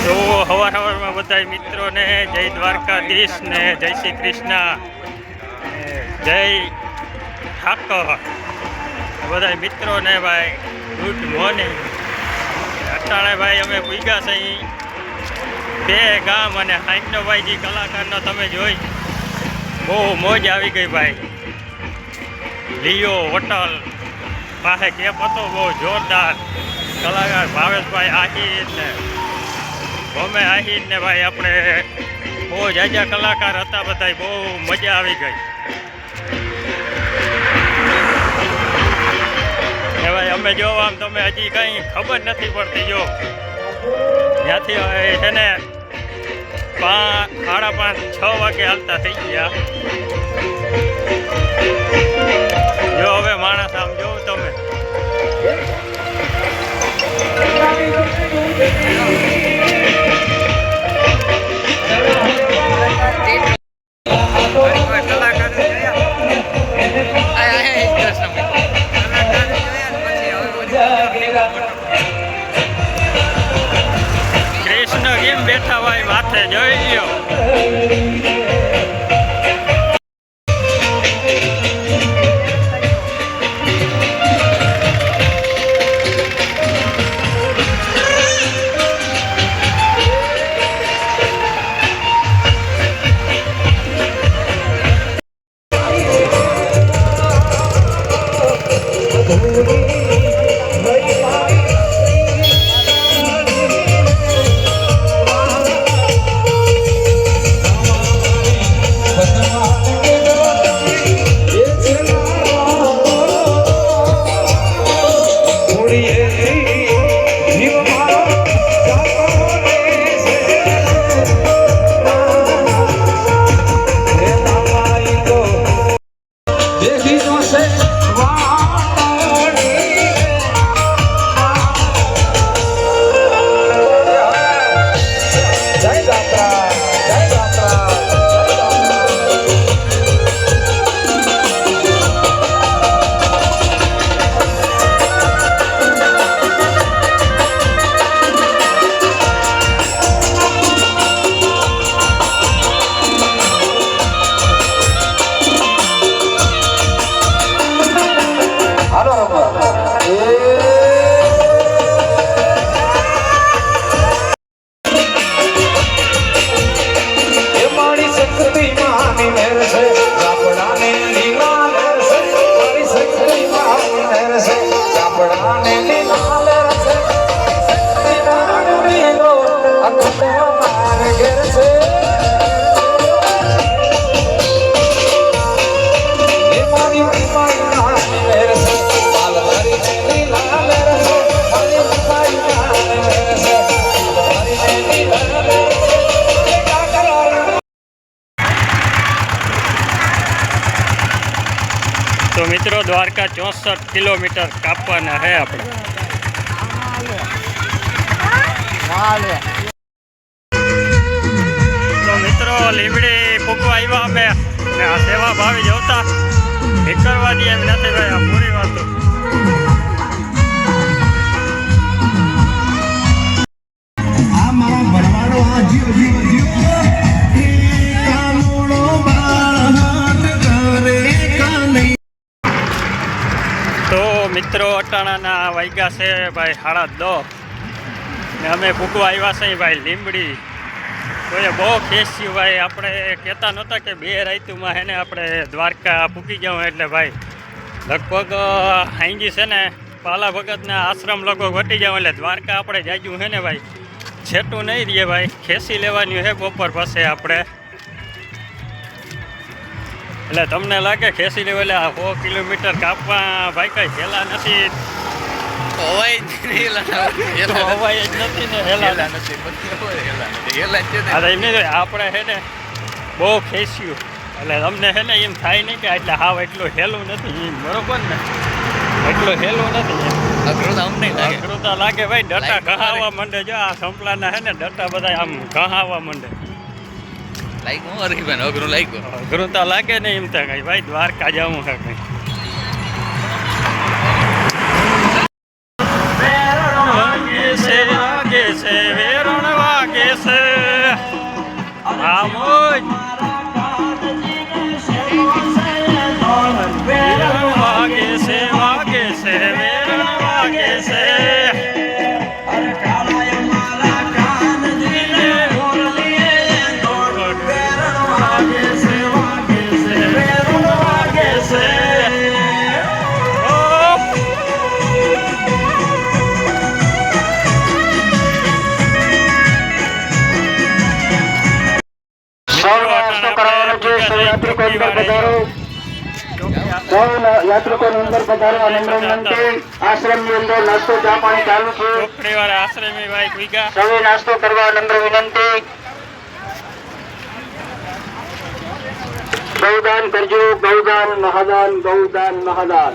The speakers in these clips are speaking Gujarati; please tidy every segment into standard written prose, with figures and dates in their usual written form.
તો હવારમાં બધા મિત્રોને જય દ્વારકાધીશ ને જય શ્રી કૃષ્ણ, જય ઠાકોર બધા મિત્રોને ભાઈ ગુડ મોર્નિંગ. અટાણે ભાઈ અમે પૂગ્યા છે બે ગામ અને 60 ભાઈ જે કલાકારનો તમે જોઈ બહુ મોજ આવી ગઈ ભાઈ. લિયો હોટલ પાસે કેપ હતો બહુ જોરદાર કલાકાર ભાવેશભાઈ આહિર ને અમે આહિર ને ભાઈ આપણે બહુ જાજા કલાકાર હતા બધા, બહુ મજા આવી ગઈ. એ ભાઈ અમે જો આમ તમે હજી કંઈ ખબર નથી પડતી, જો ત્યાંથી છે ને 5, 5:30, 6 વાગે હાલતા થઈ ગયા. જો હવે માણસ આમ જોઉં તમે કૃષ્ણ કેમ બેઠા ભાઈ માથે જોઈ લ્યો. તો મિત્રો દ્વારકા 64 કિલોમીટર કાપવાના છે આપણે. તો મિત્રો લીમડી ફૂકવા આવ્યા અમે ને આ સેવા ભાવી જોતા નીકળવા દઈએ એમ નથી ભાઈ, આ પૂરી વાતો. તો મિત્રો અટાણાના વાગ્યા છે ભાઈ 10:30 ને અમે ફૂકવા આવ્યા છે ભાઈ લીમડી. કોઈએ બહુ ખેસ્યું ભાઈ, આપણે કહેતા નહોતા કે 2 રાતુમાં છે ને આપણે દ્વારકા ફૂકી જાઉં એટલે ભાઈ લગભગ હાંજી છે ને પાલા ભગતના આશ્રમ લગભગ વટી જાઉં એટલે દ્વારકા આપણે જાજું છે ને ભાઈ છેટું નહીં રહીએ ભાઈ, ખેંચી લેવાની છે બપોર પાસે આપણે. એટલે તમને લાગે ખેંચી લેવું એટલે 100 કિલોમીટર કાપવા ભાઈ કઈ હેલા નથી, હવાઈ જ નથી ને હેલા નથી. આપણે છે ને બહુ ખેંચ્યું એટલે તમને છે ને એમ થાય નહીં કે એટલે હાવ એટલું હેલું નથી એમ, બરોબર ને? એટલું હેલું નથી અઘરુતા લાગે ભાઈ, ડટા ઘહાવા માંડે. જો આ સંપલાના છે ને ડટા બધા આમ ઘહાવા માંડે. અઘરું તો લાગે ને એમ તો કઈ ભાઈ દ્વારકા જવું છે કઈ. વાગે છે વેરણ વાગે નાસ્તો કરવાનો છે. સૌ યાત્રિકો અંદર પધારો. સૌ યાત્રિકો અંદર પધારવા નમ્ર વિનંતી. આશ્રમની અંદર નાસ્તો ચા પાણી ચાલુ છે. ચોકડીવાળા આશ્રમી ભાઈ ભેગા સૌએ નાસ્તો કરવા નમ્ર વિનંતી. ગૌદાન કરજો. ગૌદાન મહાદાન. ગૌદાન મહાદાન.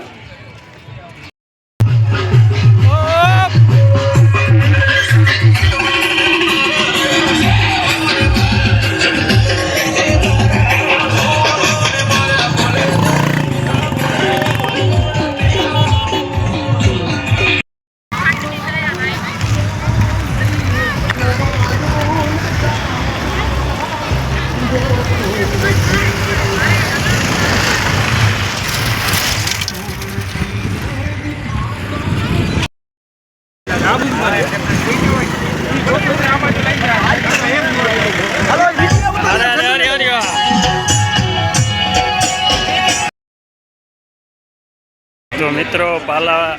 તો મિત્રો પાલા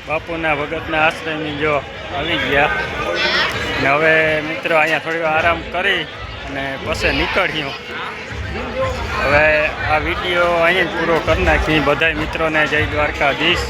બાપુના ભગતના આશ્રમની જો આવી ગયા ને હવે મિત્રો અહીંયા થોડી વાર આરામ કરી અને પછી નીકળ્યું. હવે આ વિડીયો અહીંયા જ પૂરો કરી નાખી. બધા મિત્રોને જય દ્વારકાધીશ.